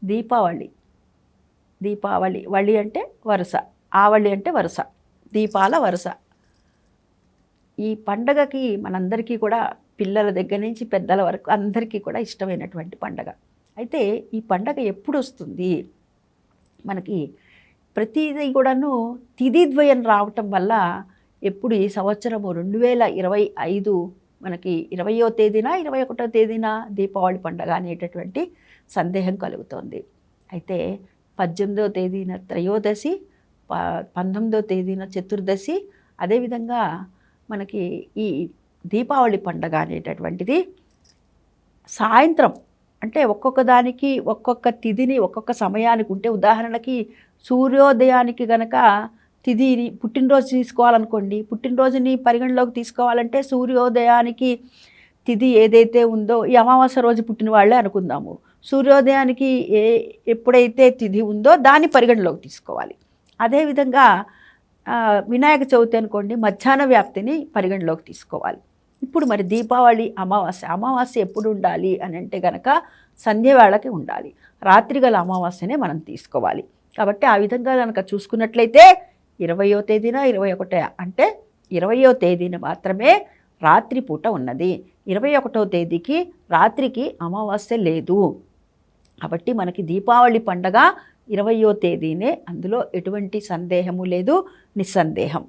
దీపావళి. దీపావళి, వళి అంటే వరుస, ఆవళి అంటే వరుస, దీపాల వరుస. ఈ పండగకి మనందరికీ కూడా పిల్లల దగ్గర నుంచి పెద్దల వరకు అందరికీ కూడా ఇష్టమైనటువంటి పండగ. అయితే ఈ పండగ ఎప్పుడు వస్తుంది? మనకి ప్రతిదీ కూడాను తిథిద్వయం రావటం వల్ల ఎప్పుడు ఈ సంవత్సరము 2025 మనకి 20వ తేదీన 21వ తేదీన దీపావళి పండగ అనేటటువంటి సందేహం కలుగుతోంది. అయితే 18వ తేదీన త్రయోదశి, 19వ తేదీన చతుర్దశి, అదేవిధంగా మనకి ఈ దీపావళి పండగ అనేటటువంటిది సాయంత్రం, అంటే ఒక్కొక్క దానికి ఒక్కొక్క తిథిని ఒక్కొక్క సమయానికి ఉంటే, ఉదాహరణకి సూర్యోదయానికి గనక తిథిని పుట్టినరోజు తీసుకోవాలనుకోండి, పుట్టినరోజుని పరిగణలోకి తీసుకోవాలంటే సూర్యోదయానికి తిథి ఏదైతే ఉందో, ఈ అమావాస్య రోజు పుట్టిన వాళ్ళే అనుకుందాము, సూర్యోదయానికి ఎప్పుడైతే తిథి ఉందో దాన్ని పరిగణలోకి తీసుకోవాలి. అదేవిధంగా వినాయక చవితి అనుకోండి, మధ్యాహ్న వ్యాప్తిని పరిగణలోకి తీసుకోవాలి. ఇప్పుడు మరి దీపావళి అమావాస్య ఎప్పుడు ఉండాలి అని అంటే కనుక సంధ్యవేళకి ఉండాలి, రాత్రి గల అమావాస్యనే మనం తీసుకోవాలి. కాబట్టి ఆ విధంగా కనుక చూసుకున్నట్లయితే 20వ తేదీన 21 అంటే 20వ తేదీన మాత్రమే రాత్రి పూట ఉన్నది, 21వ తేదీకి రాత్రికి అమావాస్య లేదు. కాబట్టి మనకి దీపావళి పండగ 20వ తేదీనే, అందులో ఎటువంటి సందేహము లేదు, నిస్సందేహం.